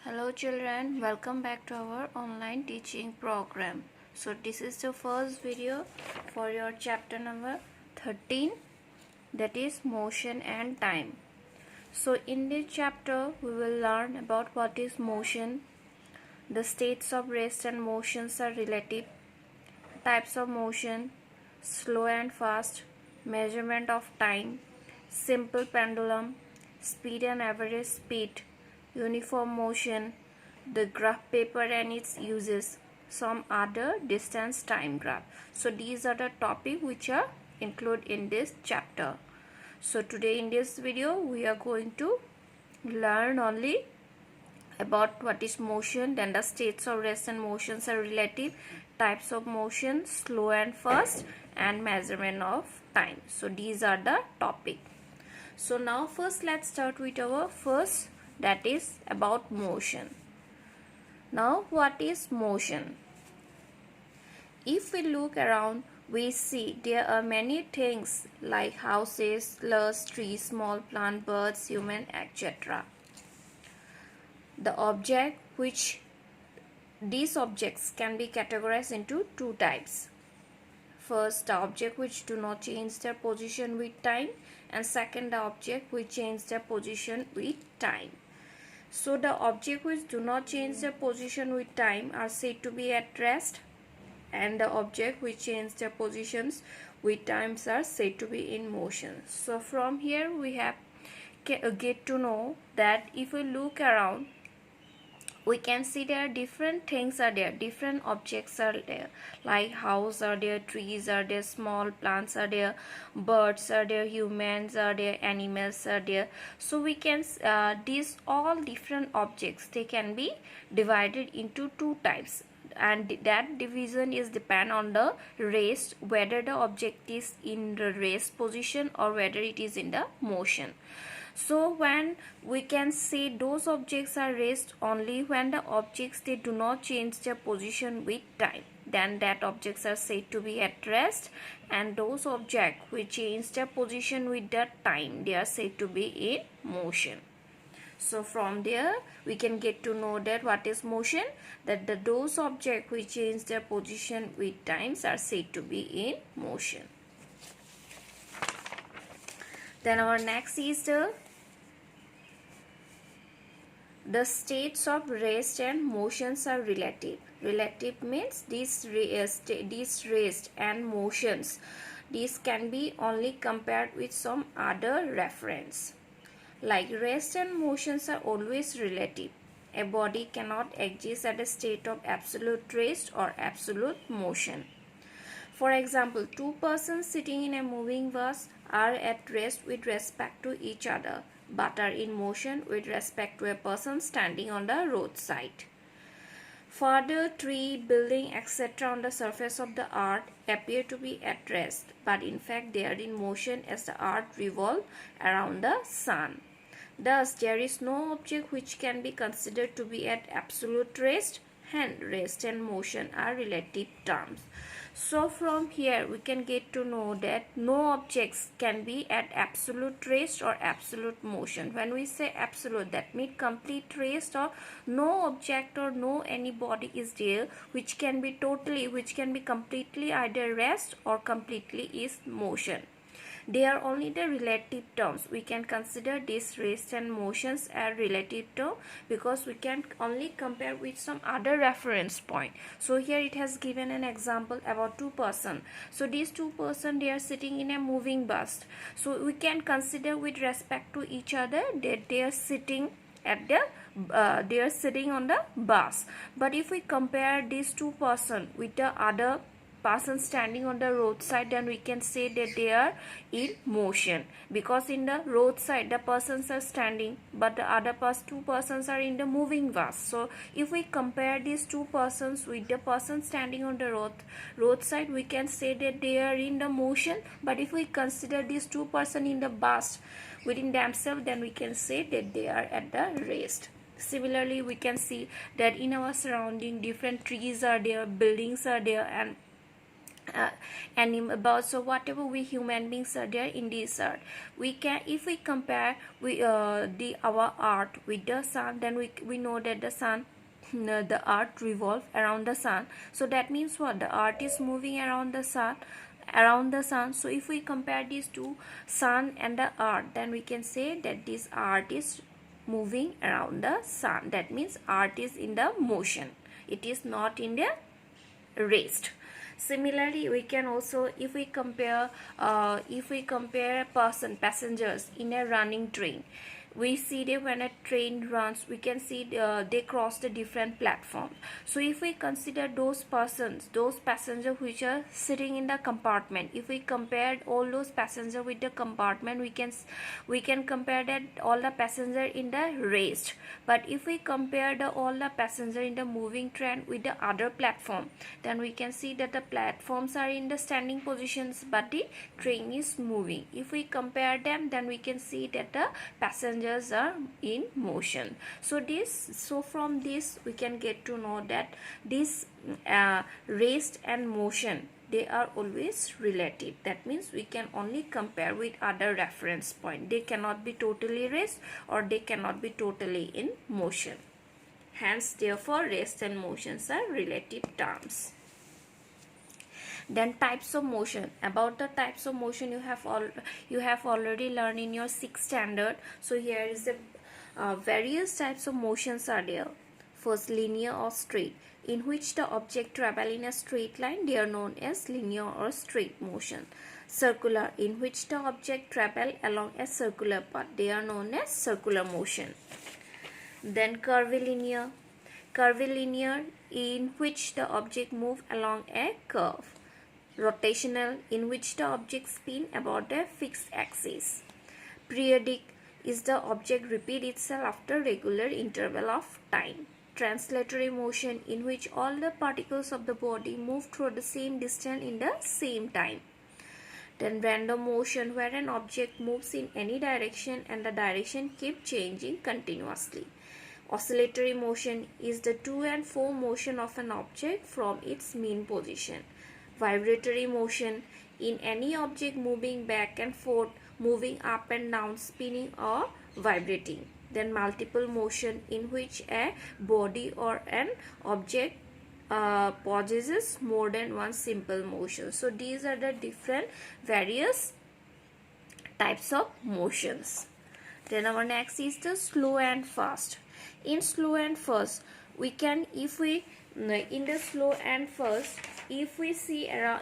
Hello children, welcome back to our online teaching program. So this is the first video for your chapter number 13, that is motion and time. So in this chapter we will learn about what is motion, the states of rest and motions are relative, types of motion, slow and fast, measurement of time, simple pendulum, speed and average speed, uniform motion, the graph paper and its uses, some other distance time graph. So these are the topics which are included in this chapter. So today in this video we are going to learn only about what is motion, then the states of rest and motions are relative, types of motion, slow and fast, and measurement of time. So these are the topic. So now first let's start with our first, that is about motion. Now what is motion? If we look around, we see there are many things like houses, cars, trees, small plant, birds, human, etc. These objects can be categorized into two types. First, the object which do not change their position with time, and second, the object which change their position with time. So the object which do not change their position with time are said to be at rest, and the object which change their positions with times are said to be in motion. So from here we have get to know that if we look around, we can see there are different things are there, different objects are there, like house are there, trees are there, small plants are there, birds are there, humans are there, animals are there. So we can these all different objects, they can be divided into two types, and that division is depend on the rest, whether the object is in the rest position or whether it is in the motion. So when we can say those objects are rest only when the objects they do not change their position with time, then that objects are said to be at rest, and those objects which change their position with that time, they are said to be in motion. So from there we can get to know that what is motion, that those objects which change their position with times are said to be in motion. Then our next is the states of rest and motions are relative. Relative means these rest and motions, these can be only compared with some other reference. Like rest and motions are always relative. A body cannot exist at a state of absolute rest or absolute motion. For example, two persons sitting in a moving bus are at rest with respect to each other, but are in motion with respect to a person standing on the roadside. Further, tree, building, etc. on the surface of the earth appear to be at rest, but in fact they are in motion as the earth revolves around the sun. Thus, there is no object which can be considered to be at absolute rest, hence rest and motion are relative terms. So from here we can get to know that no objects can be at absolute rest or absolute motion. When we say absolute, that means complete rest, or no object or no any body is there which can be completely either rest or completely is motion. They are only the relative terms. We can consider this rest and motions as relative term because we can only compare with some other reference point. So here it has given an example about two person. So these two person, they are sitting in a moving bus. So we can consider with respect to each other that they are sitting at the they are sitting on the bus. But if we compare these two person with the other person standing on the roadside, then we can say that they are in motion, because in the roadside the persons are standing but the other two persons are in the moving bus. So if we compare these two persons with the person standing on the roadside, we can say that they are in the motion. But if we consider these two persons in the bus within themselves, then we can say that they are at the rest. Similarly, we can see that in our surrounding different trees are there, buildings are there, and animal birds or whatever we human beings are there in this earth. We can, if we compare our earth with the sun, then we know that the sun the earth revolve around the sun. So that means what, the earth is moving around the sun. So if we compare these two, sun and the earth, then we can say that this earth is moving around the sun. That means earth is in the motion, it is not in the rest. Similarly, we can also, if we compare passengers in a running train, we see that when a train runs, we can see they cross the different platform. So if we consider those passengers which are sitting in the compartment, if we compare all those passengers with the compartment, we can compare that all the passenger in the rest. But if we compare all the passenger in the moving train with the other platform, then we can see that the platforms are in the standing positions but the train is moving. If we compare them, then we can see that the passengers are in motion. So from this we can get to know that this rest and motion, they are always relative. That means we can only compare with other reference point. They cannot be totally rest or they cannot be totally in motion. Hence, therefore, rest and motions are relative terms. Then types of motion. About the types of motion, you have already learned in your 6th standard. So here is the various types of motions are there. First, linear or straight, in which the object travel in a straight line, they are known as linear or straight motion. Circular, in which the object travel along a circular path, they are known as circular motion. Then curvilinear, in which the object move along a curve. Rotational, in which the object spin about a fixed axis. Periodic, is the object repeat itself after regular interval of time. Translatory motion, in which all the particles of the body move through the same distance in the same time. Then random motion, where an object moves in any direction and the direction keeps changing continuously. Oscillatory motion is the to and fro motion of an object from its mean position. Vibratory motion, in any object moving back and forth, moving up and down, spinning or vibrating. Then multiple motion, in which a body or an object possesses more than one simple motion. So these are the different various types of motions. Then our next is the slow and fast. In slow and fast, we can, in the slow and fast, if we see around,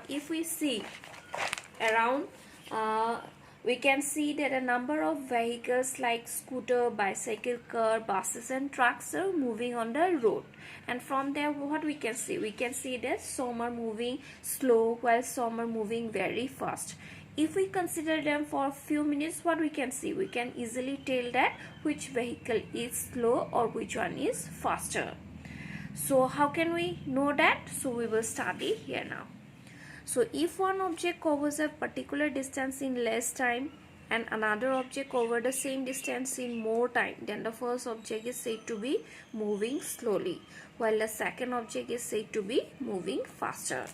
we can see that a number of vehicles like scooter, bicycle, car, buses and trucks are moving on the road. And from there, what we can see? We can see that some are moving slow while some are moving very fast. If we consider them for a few minutes, what we can see? We can easily tell that which vehicle is slow or which one is faster. So how can we know that? So we will study here now. So if one object covers a particular distance in less time and another object covers the same distance in more time, then the first object is said to be moving slowly, while the second object is said to be moving faster.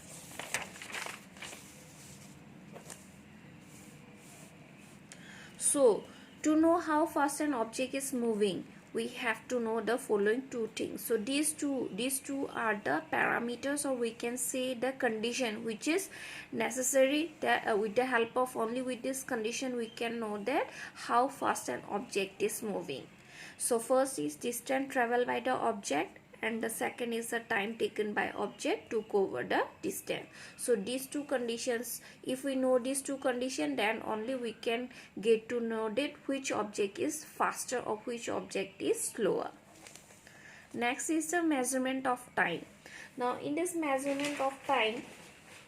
So to know how fast an object is moving, we have to know the following two things. So these two are the parameters, or we can say the condition which is necessary, that with the help of only with this condition we can know that how fast an object is moving. So first is distance traveled by the object, and the second is the time taken by object to cover the distance. So these two conditions, if we know these two conditions, then only we can get to know that which object is faster or which object is slower. Next is the measurement of time. Now in this measurement of time,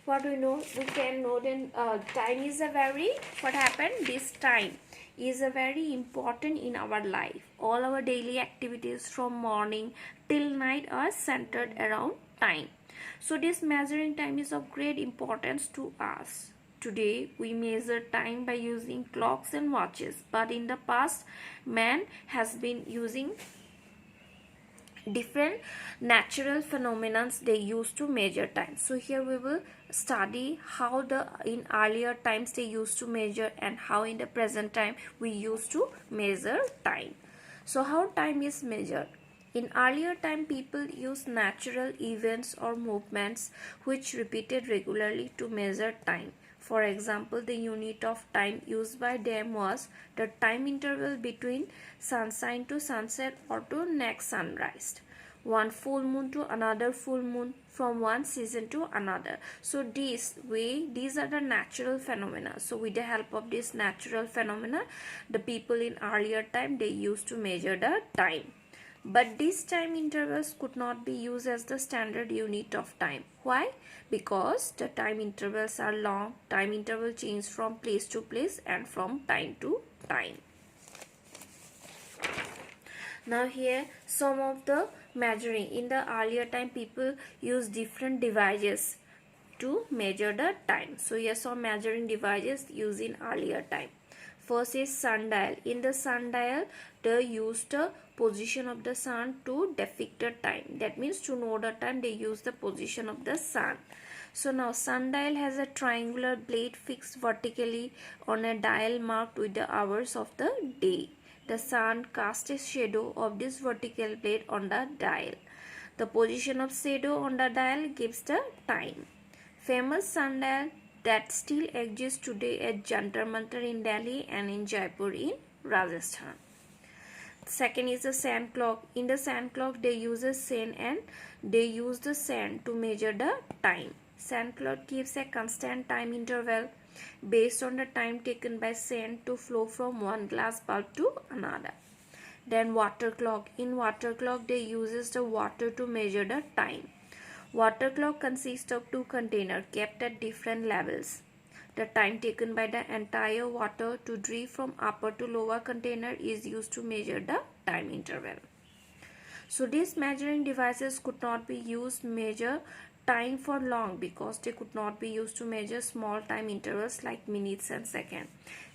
what we know, we can know then time is this time is a very important in our life. All our daily activities from morning till night are centered around time. So this measuring time is of great importance to us. Today we measure time by using clocks and watches, but in the past man has been using different natural phenomena they used to measure time. So here we will study how in earlier times they used to measure and how in the present time we used to measure time. So how time is measured? In earlier time, people used natural events or movements which repeated regularly to measure time. For example, the unit of time used by them was the time interval between sunshine to sunset or to next sunrise, one full moon to another full moon, from one season to another. So these are the natural phenomena. So with the help of this natural phenomena, the people in earlier time, they used to measure the time. But these time intervals could not be used as the standard unit of time. Why? Because the time intervals are long. Time interval change from place to place and from time to time. Now here some of the measuring. In the earlier time, people used different devices to measure the time. So here some measuring devices used in earlier time. First is sundial. In the sundial, they used the position of the sun to depict the time. That means to know the time, they use the position of the sun. So now sundial has a triangular blade fixed vertically on a dial marked with the hours of the day. The sun casts a shadow of this vertical blade on the dial. The position of shadow on the dial gives the time. Famous sundial that still exists today at Jantar Mantar in Delhi and in Jaipur in Rajasthan. Second is the sand clock. In the sand clock, they use the sand to measure the time. Sand clock gives a constant time interval based on the time taken by sand to flow from one glass bulb to another. Then water clock. In water clock, they uses the water to measure the time. Water clock consists of two containers kept at different levels. The time taken by the entire water to drip from upper to lower container is used to measure the time interval. So these measuring devices could not be used to measure time for long because they could not be used to measure small time intervals like minutes and seconds.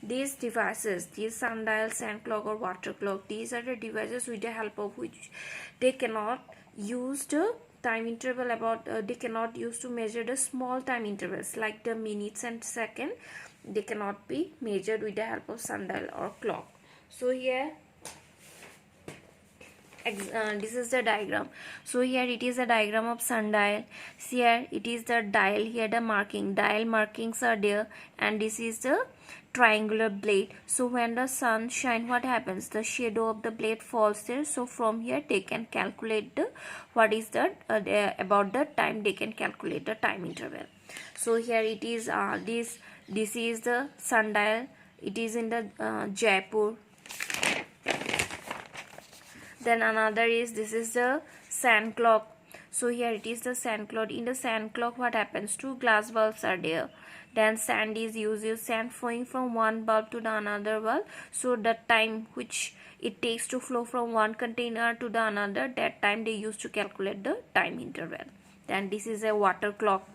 These devices, these sundial, sand clock or water clock, these are the devices with the help of which they cannot use the time interval they cannot use to measure the small time intervals like the minutes and second. They cannot be measured with the help of sundial or clock. So here this is the diagram. So here it is a diagram of sundial. Here it is the dial. Here the dial markings are there, and this is the triangular blade. So when the sun shines, what happens? The shadow of the blade falls there. So from here they can calculate what is about the time. They can calculate the time interval. So here it is this is the sundial. It is in the Jaipur. Then another is this is the sand clock. So here it is the sand clock. In the sand clock, what happens? Two glass bulbs are there. Then sand is used, sand flowing from one bulb to the another bulb. So the time which it takes to flow from one container to the another, that time they used to calculate the time interval. Then this is a water clock.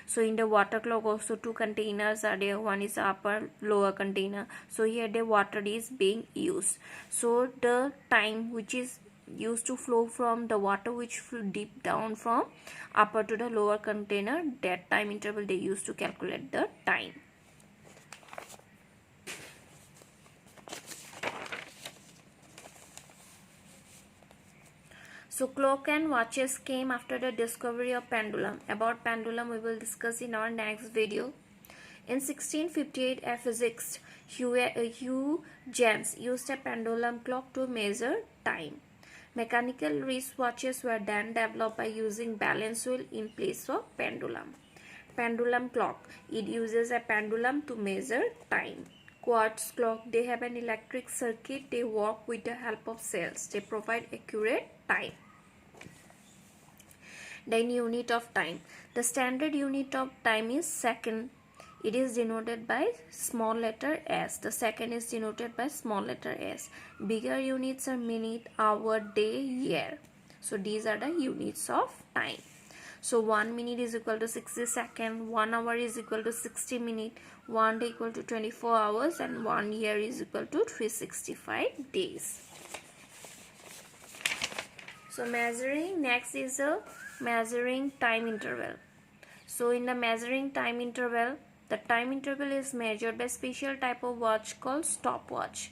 So in the water clock also two containers are there. One is the upper lower container. So here the water is being used. So the time which is used to flow from the water which flow deep down from upper to the lower container, that time interval they used to calculate the time. So clock and watches came after the discovery of pendulum. About pendulum we will discuss in our next video. In 1658, a physicist Hugh James used a pendulum clock to measure time. Mechanical wristwatches were then developed by using balance wheel in place of pendulum. Pendulum clock. It uses a pendulum to measure time. Quartz clock. They have an electric circuit. They work with the help of cells. They provide accurate time. Then unit of time. The standard unit of time is second. It is denoted by small letter s. The second is denoted by small letter s. Bigger units are minute, hour, day, year. So these are the units of time. So 1 minute is equal to 60 seconds, 1 hour is equal to 60 minutes, 1 day equal to 24 hours, and 1 year is equal to 365 days. So measuring, next is a measuring time interval. So in the measuring time interval, the time interval is measured by special type of watch called stopwatch.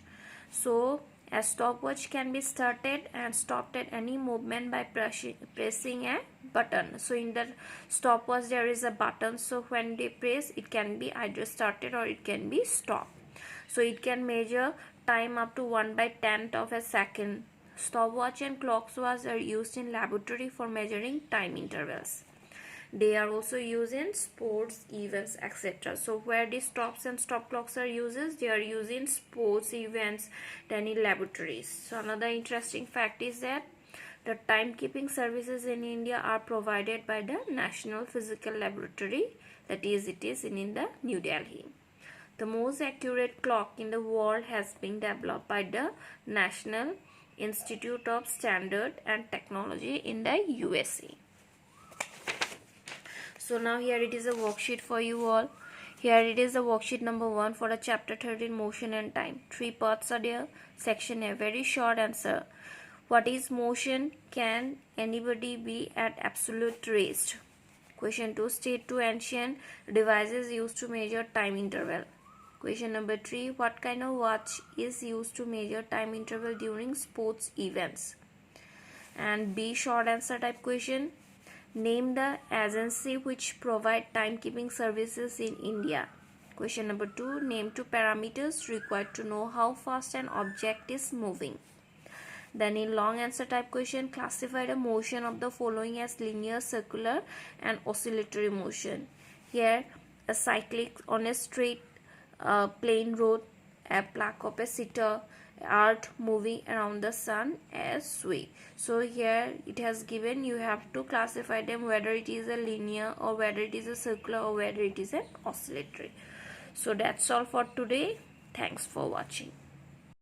So a stopwatch can be started and stopped at any movement by pressing a button. So in the stopwatch there is a button, so when they press, it can be either started or it can be stopped. So it can measure time up to 1/10th of a second. Stopwatch and clockwatch are used in laboratory for measuring time intervals. They are also used in sports events, etc. So where the stops and stop clocks are used, they are used in sports events than in laboratories. So another interesting fact is that the timekeeping services in India are provided by the National Physical Laboratory, that is, it is in the New Delhi. The most accurate clock in the world has been developed by the National Institute of Standard and Technology in the USA. So now here it is a worksheet for you all. Here it is the worksheet number 1 for the chapter 13, motion and time. 3 parts are there. Section A, very short answer. What is motion? Can anybody be at absolute rest? Question 2, state 2 ancient devices used to measure time interval. Question number 3, what kind of watch is used to measure time interval during sports events? And B, short answer type question. Name the agency which provide timekeeping services in India. Question number 2, name 2 parameters required to know how fast an object is moving. Then in long answer type question, classify the motion of the following as linear, circular and oscillatory motion. Here a cyclic on a straight plain road, a plaque of a sitter, earth moving around the sun as we. So here it has given, you have to classify them whether it is a linear or whether it is a circular or whether it is an oscillatory. So that's all for today. Thanks for watching.